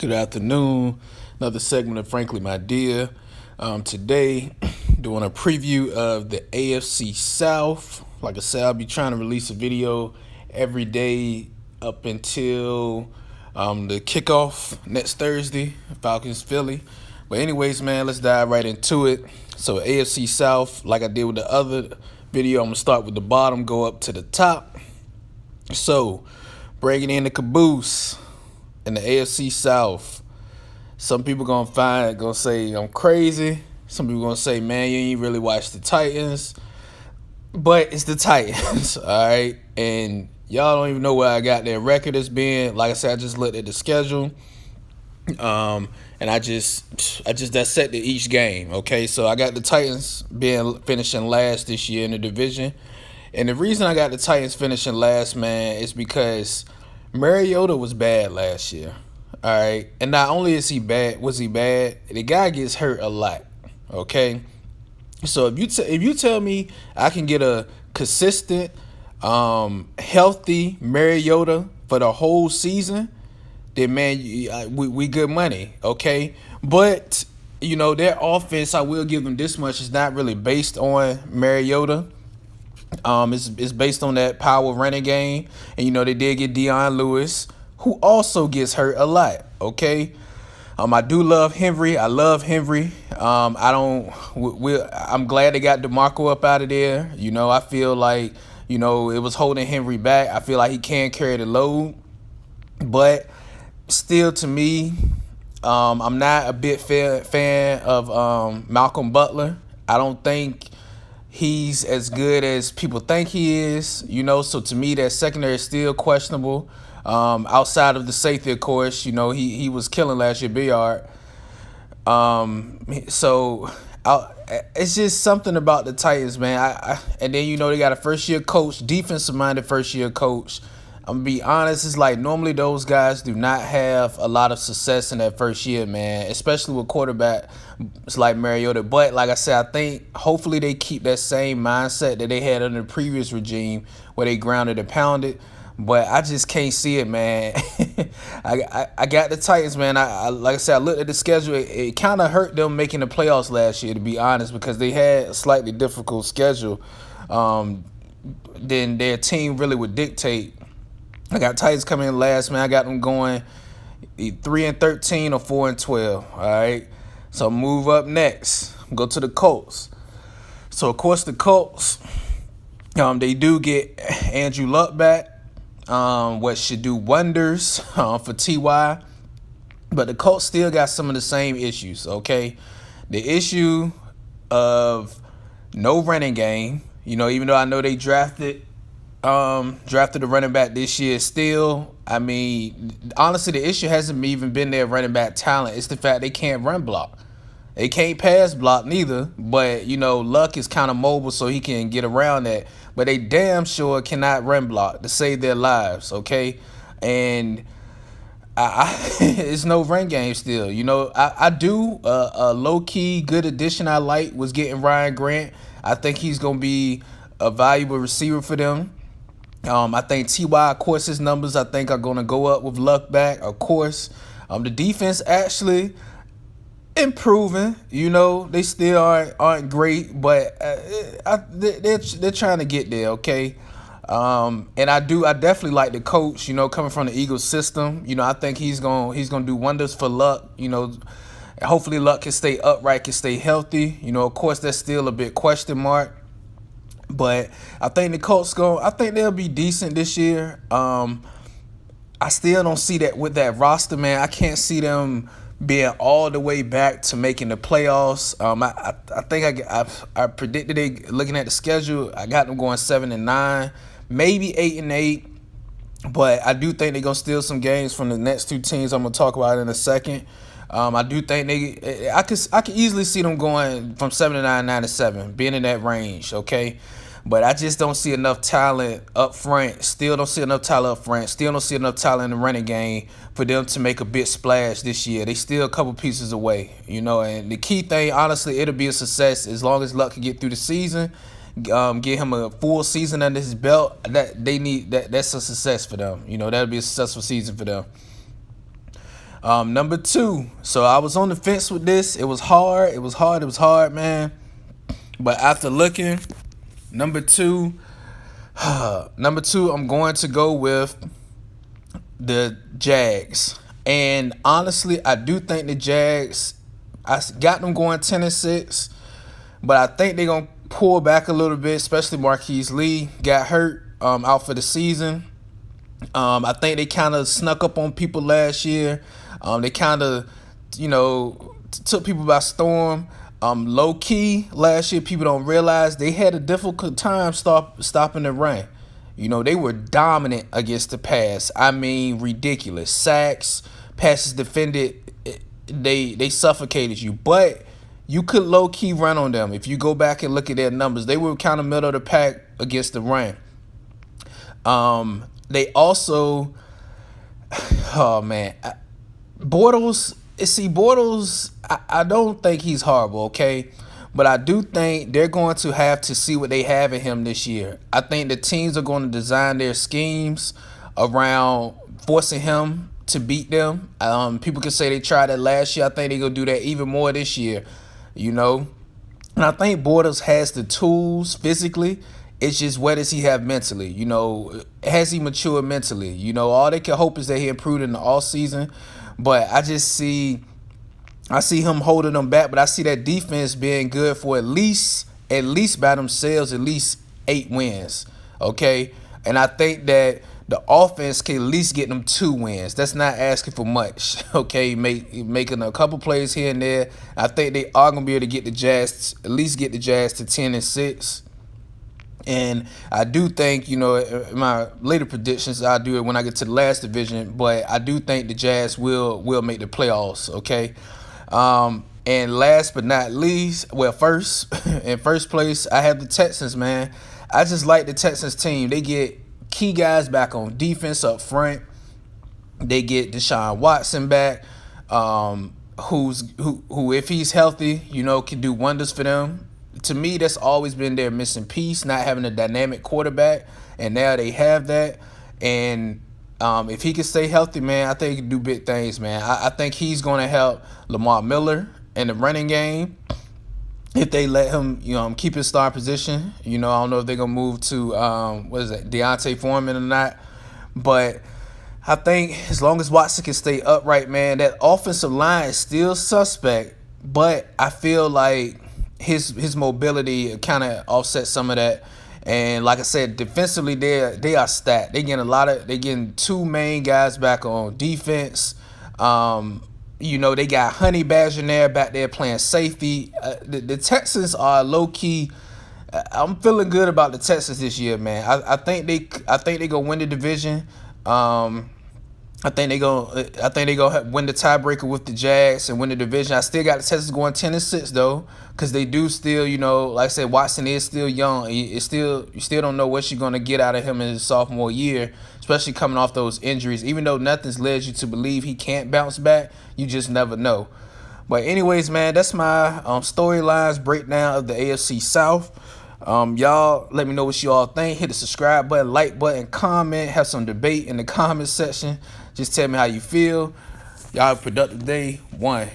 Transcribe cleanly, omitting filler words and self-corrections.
Good afternoon. Another segment of Frankly My Dear. Today, doing a preview of the AFC South. Like I said, I'll be trying to release a video every day up until the kickoff next Thursday, Falcons Philly. But anyways, man, let's dive right into it. So AFC South, like I did with the other video, I'm going to start with the bottom, go up to the top. So, bringing in the caboose in the AFC South. Some people gonna say I'm crazy. Some people gonna say, man, you ain't really watched the Titans. But it's the Titans, all right? And y'all don't even know where I got their record as being. Like I said, I just looked at the schedule. And I just dissected each game, okay? So I got the Titans finishing last this year in the division. And the reason I got the Titans finishing last, man, is because Mariota was bad last year, all right? And not only was he bad, the guy gets hurt a lot, okay? So if you tell me I can get a consistent, healthy Mariota for the whole season, then, man, we good money, okay? But, you know, their offense, I will give them this much, is not really based on Mariota. It's based on that power running game. And, you know, they did get Dion Lewis, who also gets hurt a lot, okay? I do love Henry. I love Henry. I'm glad they got DeMarco up out of there. You know, I feel like, you know, it was holding Henry back. I feel like he can carry the load. But still, to me, I'm not a big fan of Malcolm Butler. I don't think he's as good as people think he is, you know. So to me, that secondary is still questionable. Outside of the safety, of course, you know, he was killing last year, Billard. It's just something about the Titans, man. And then, you know, they got a first-year coach, defensive-minded first-year coach. I'm going to be honest, it's like normally those guys do not have a lot of success in that first year, man, especially with quarterback. It's like Mariota. But like I said, I think hopefully they keep that same mindset that they had under the previous regime where they grounded and pounded. But I just can't see it, man. I got the Titans, man. Like I said, I looked at the schedule. It kind of hurt them making the playoffs last year, to be honest, because they had a slightly difficult schedule than their team really would dictate. I got Titans coming in last, man. I got them going 3-13 or 4-12. All right. So move up next. Go to the Colts. So of course the Colts, they do get Andrew Luck back, what should do wonders for Ty. But the Colts still got some of the same issues. Okay, the issue of no running game. You know, even though I know they drafted a running back this year, still, I mean, honestly, the issue hasn't even been their running back talent. It's the fact they can't run block. They can't pass block neither, but, you know, Luck is kind of mobile, so he can get around that. But they damn sure cannot run block to save their lives, okay? And it's no run game still. You know, I do a low-key good addition I like was getting Ryan Grant. I think he's going to be a valuable receiver for them. I think Ty, of course, his numbers, I think, are going to go up with Luck back, of course. The defense actually improving. You know, they still aren't great, but they're trying to get there, okay? And I definitely like the coach, you know, coming from the Eagles system. You know, I think he's gonna do wonders for Luck. You know, hopefully Luck can stay upright, can stay healthy. You know, of course, that's still a big question mark. But I think the Colts I think they'll be decent this year. I still don't see that with that roster, man. I can't see them being all the way back to making the playoffs. I think I predicted looking at the schedule, I got them going 7-9, maybe 8-8. But I do think they're gonna steal some games from the next two teams I'm gonna talk about in a second. I do think I can easily see them going from 7-9, 9-7, being in that range, okay? But I just don't see enough talent up front. Still don't see enough talent up front. Still don't see enough talent in the running game for them to make a big splash this year. They still a couple pieces away, you know. And the key thing, honestly, it'll be a success as long as Luck can get through the season. Get him a full season under his belt. That's a success for them. You know, that'll be a successful season for them. Number two. So I was on the fence with this. It was hard. It was hard. It was hard, man. But after looking, number two, I'm going to go with the Jags. And honestly, I do think the Jags, I got them going 10-6, but I think they're going to pull back a little bit, especially Marquise Lee got hurt out for the season. I think they kind of snuck up on people last year. They kind of, took people by storm. Low key, last year, people don't realize they had a difficult time stopping the run. They were dominant against the pass. I mean, ridiculous. Sacks, passes defended, they suffocated you. But you could low-key run on them. If you go back and look at their numbers, they were kind of middle of the pack against the run. They also, oh, man. Bortles, I don't think he's horrible, okay? But I do think they're going to have to see what they have in him this year. I think the teams are going to design their schemes around forcing him to beat them. People can say they tried that last year. I think they're going to do that even more this year, And I think Bortles has the tools physically. It's just, what does he have mentally? Has he matured mentally? All they can hope is that he improved in the offseason. But I see him holding them back, but I see that defense being good for at least by themselves, at least 8 wins, okay? And I think that the offense can at least get them 2 wins. That's not asking for much, okay? Making a couple plays here and there. I think they are going to be able to get the Jazz, at least get the Jazz to 10-6. And I do think, in my later predictions, I'll do it when I get to the last division, but I do think the Jazz will make the playoffs, okay? And last but not least, in first place, I have the Texans, man. I just like the Texans team. They get key guys back on defense up front. They get Deshaun Watson back, who if he's healthy, can do wonders for them. To me, that's always been their missing piece, not having a dynamic quarterback, and now they have that. And if he can stay healthy, man, I think he can do big things, man. I think he's going to help Lamar Miller in the running game if they let him, keep his star position. I don't know if they're going to move to, Deontay Foreman or not. But I think as long as Watson can stay upright, man, that offensive line is still suspect. But I feel like his mobility kind of offsets some of that. And like I said, defensively, they are stacked. They getting 2 main guys back on defense. They got Honey Badger back there playing safety. The Texans are low key. I'm feeling good about the Texans this year, man. I think they gonna win the division. I think they gonna win the tiebreaker with the Jags and win the division. I still got the Texans going 10-6 though, because they do still, like I said, Watson is still young. You still don't know what you're gonna get out of him in his sophomore year, especially coming off those injuries. Even though nothing's led you to believe he can't bounce back, you just never know. But anyways, man, that's my storylines breakdown of the AFC South. Y'all let me know what you all think. Hit the subscribe button, like button, comment, have some debate in the comment section. Just tell me how you feel. Y'all have a productive day. 1.